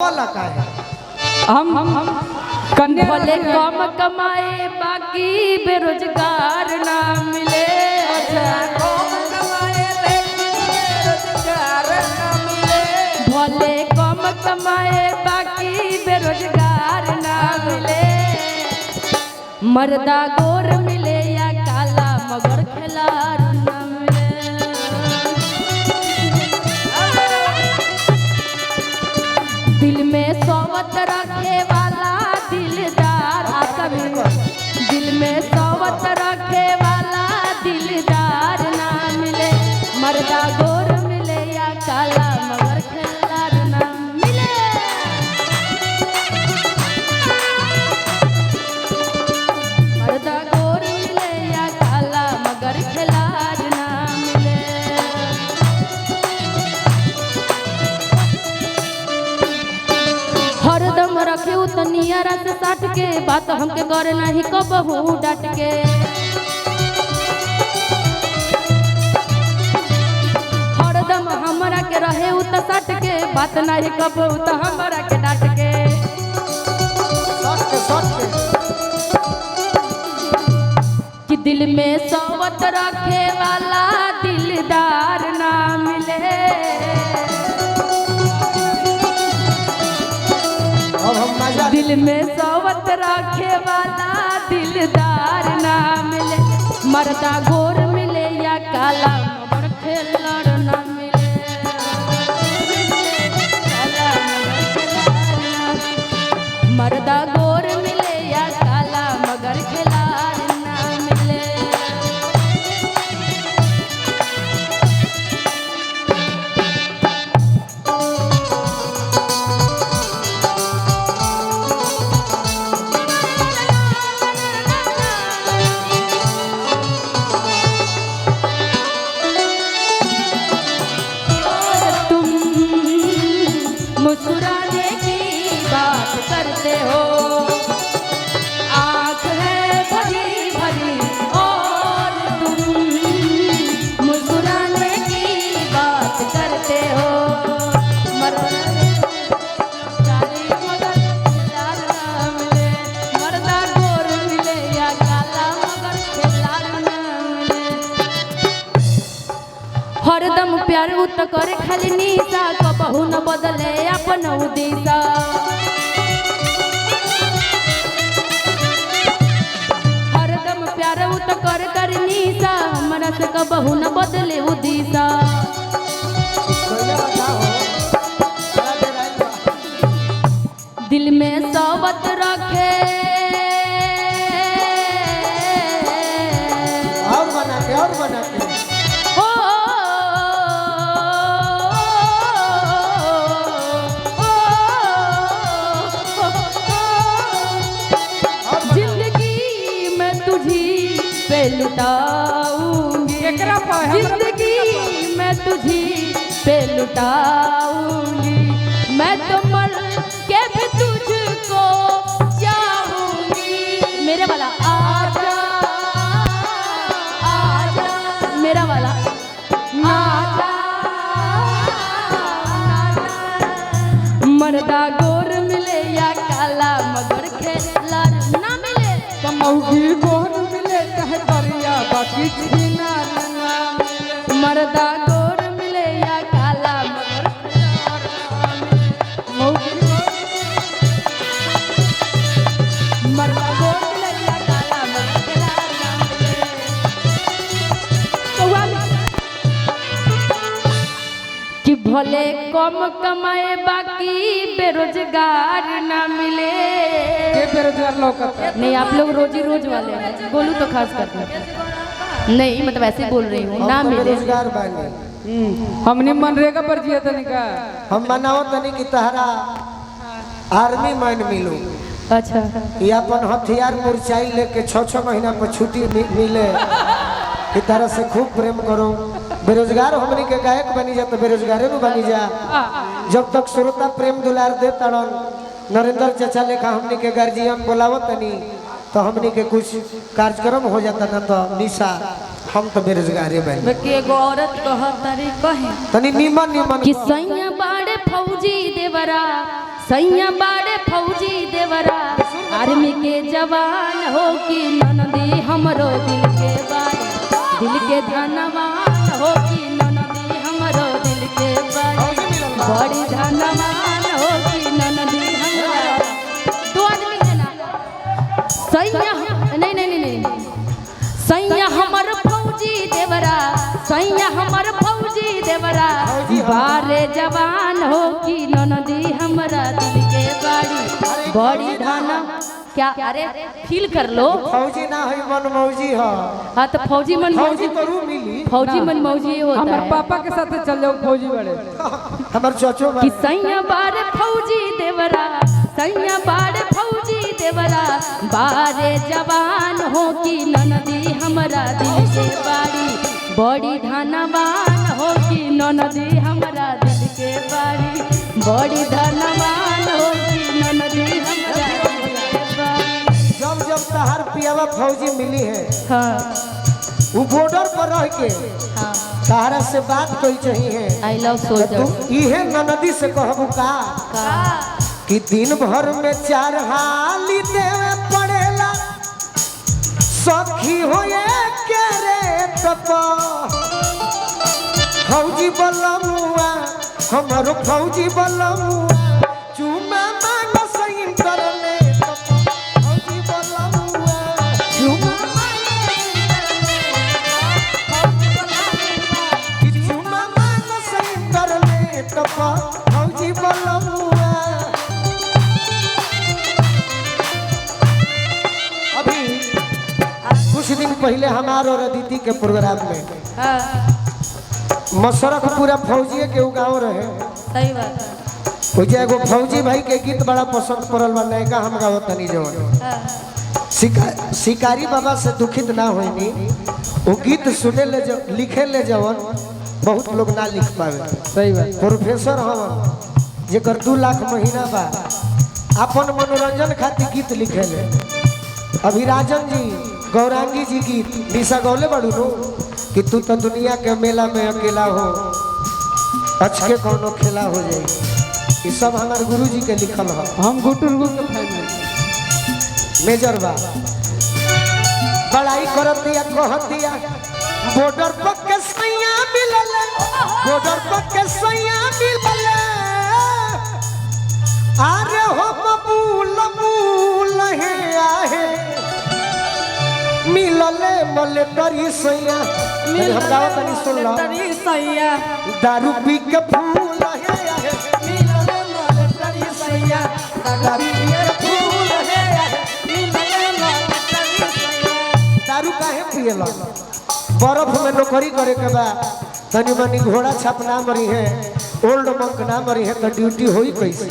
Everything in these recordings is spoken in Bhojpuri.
वाला का है। हम भले कम कमाए बाकी बेरोजगार ना मिले। कम कमाए लेकिन बेरोजगार ना मिले। भले कम कमाए बाकी बेरोजगार ना मिले। मर्दा गोर मिले या काला मगर खिलाड़ ना मिले। दिल में सोवत रखे वाला दिलदार दिल में सोवत रखे वाला दिलदार ना मिले। मर्दा गोर मिले या काला मगर खिलाड़ ना मिले। मर्दा गोर मिले या काला मगर खिलाड़ ना मिले। हरदम रखे उतनिया से साट के बात हमके करे नहीं कबहू डाट के। हरदम हमरा के रहे उत साट के बात नहीं कबहू तो हमरा के डाट के। कि दिल में सोवत रखे वाला दिलदार ना मिले। दिल में सोवत रखे वाला दिलदार ना मिले। मर्दा गोर मिले या काला मगर खिलाड़ ना मिले। काला मगर खिलाड़ ना मिले। मर्दा गोर मिले या काला मगर खिलाड़ ना मिले। मुस्कुराने की बात करते हो, आँख है भरी भरी और तुम मुस्कुराने की बात करते हो। मर्दा गोर मिले या काला मगर खिलाड़ ना मिले। हरदम प्यार उत करे खाली निशा कबहू न बदले अपन दिशा। हरदम प्यार उत कर निशा हमरा से कबहू न बदले दिशा। दिल में सोवत रखे और बना के जिंदगी में तुझी पे लुटाऊंगी। जिंदगी में तुझी पे लुटाऊंगी। मैं तो मर के भी तुझको चाहूंगी। मेरे वाला आजा आजा मेरा वाला आजा। मर्दा गोर मिले या काला मगर खिलाड़ ना मिले। कमौगी गोर मिले चाहे करिया बाकी छीना ना मिले। मर्दा गोर मिले या काला मगर खिलाड़ ना मिले। मर्दा गोर मिले या काला मगर खिलाड़ ना मिले। कि भले कम कमाए बाकी बेरोजगार ना मिले। के बेरोजगार लौकत नहीं आप लोग रोजी रोज वाले हैं, बोलूँ तो खास करके नहीं मतलब ऐसे बोल रही हूँ ना मिले। बेरोजगार बानी हमने मनरेगा पर जिया तनी का हम मनाओ तनी कि तहरा आर्मी मैन मिलो। अच्छा ये अपन हथियार मुरचाई लेके 6-6 महीना पर छुट्टी मिले कि तरह से खूब प्रेम करो। बेरोजगार हमनी के गायक बनी जा तो बेरोजगारे में बनी जा। जब तक श्रोता प्रेम दुलार दे तड़न नरेंद्र चाचा लेखा हमनी के गार्जियन बोलावत तनी तो हमनी के कुछ कार्यक्रम हो जाता ना तो निशा हम तो बेरोजगारी बनी। बाकी एगो औरत कहत तारी कहे तनी निमन निमन कि सैया बाड़े फौजी देवरा सैया बाड़े फौजी देवरा आर्मी के जवान हो कि ननदी हमरो दिल के बाड़ी दिल के धनवान हो कि ननदी हमरो दिल के बाड़ी बड़ी धनवान हो कि ननदी हमरा। दो आदमी है ना सैया नहीं सैया हमर फौजी देवरा सैया हमर फौजी देवरा बारे जवान हो कि ननदी हमरा दिल के बाड़ी बड़ी धाना क्या अरे फील कर लो फौजी ना है मन मौजी है। हाँ तो फौजी मन फौजी करू मिली फौजी मन मौजी होता हमारे है। पापा के साथ चल जाओ फौजी बड़े हमार चचो कि सैया बारे फौजी देवरा सैया बारे फौजी देवरा बारे जवान हो कि ननदी हमरा दिल के बाड़ी बड़ी धनवान हो कि ननदी हमरा दिल के बाड़ी बड़ी धनवान हो कि ननदी हमरा दिल के बाड़ी। जब जब तहार पियावा फौजी मिली है हाँ वो बॉर्डर पर रह के हाँ तहरा से बात कोई चाहिए आई लव सोल्जर तुम इहे ननदी से कहबू का कि दिन भर में 4 हाली देवे पड़ेला सखी होए के रे तप फौजी बलमुआ हमारो फौजी बलमुआ चुमा मांग सही करने तप फौजी बलमुआ चुमा चुमा मांग सही करने तप फौजी बलमुआ। अभी कुछ दिन पहले हमारे और अदिति के प्रोग्राम में मसरख पूरा फौजी के गाँव रहे। सही बात है। वो एगो फौजी भाई के गीत बड़ा पसंद पड़ल बा नयका हम गावत तनी जवन शिकारी बाबा से दुखित ना होइनी वो गीत सुने ले लिखे ले जवन बहुत लोग ना लिख पावे। सही बात प्रोफेसर हवन जेकर 2 लाख महीना बा अपन मनोरंजन खातिर गीत लिखे ले। अभिराजन जी गौरांगी जी गीत निशा गौले बड़ू नो कि तू तो दुनिया के मेला में अकेला हो अचके कौनो खेला हो जाए। ये सब हमारे गुरु जी के लिखल है। हम गुटुर के फैन हैं। मेजर बा बड़ाई करत दिया कहत दिया बॉर्डर पर के सैया मिलल बॉर्डर पर के सैया मिलल अरे हो बबूल बबूल है आहे मिलले मले तरी सैया हम गावत तनी सुन लो तरी सैया दारू पी के फूल है आहे मिलले मले तरी सैया दारू पी के फूल है आहे मिलले मले तरी सैया। दारू काहे पियला बर्फ में नौकरी करे के बा तनी मनी घोड़ा छाप ना मरी है ओल्ड मंक ना मरी है तो ड्यूटी होई कैसे।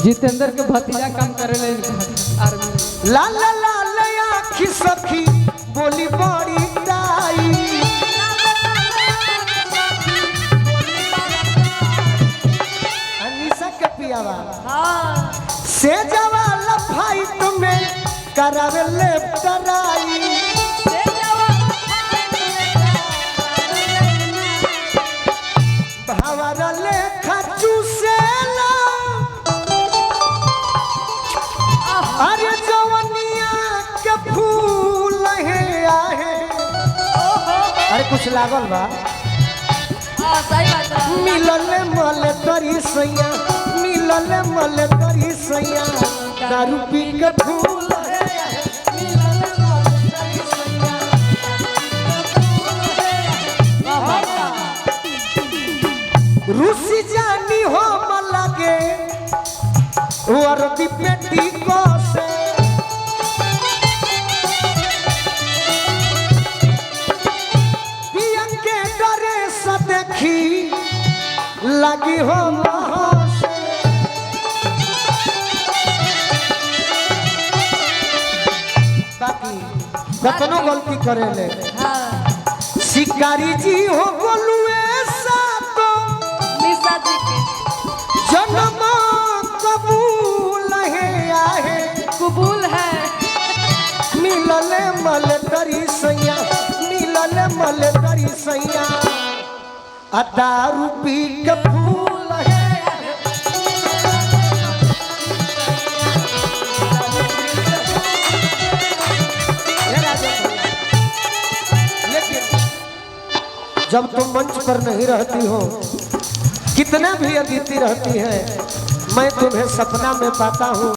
जितेंद्र के भतीजा काम करे ले आर्मी ला ला ला ले आँखी सखी बोली बड़ी ताई अनिशा के पियावा से जवाला फाइट में करावे ले तराई भावरा ले खचू से ला अरे जवनिया के फूल है आहे अरे कुछ लागल बा सही बात है। मिलल मल तरी सैया मिलल मल तरी सैया दारू पी के फूल है आहे मिलल मल तरी सैया रूसी जानी हो मलगे वर्दी पेटी को से पिया के डरे से देखी लगी हो से बाकी कतनो गलती करे ले शिकारी जी हो बोलुए सातो निशा जी के जन्म कबूल है आहे कबूल है मिलल मल तरी सैया मिलल मल तरी सैया आ दारू पी के फूल है जब तुम मंच पर नहीं रहती हो, कितना भी अदिति रहती है, मैं तुम्हें सपना में पाता हूँ।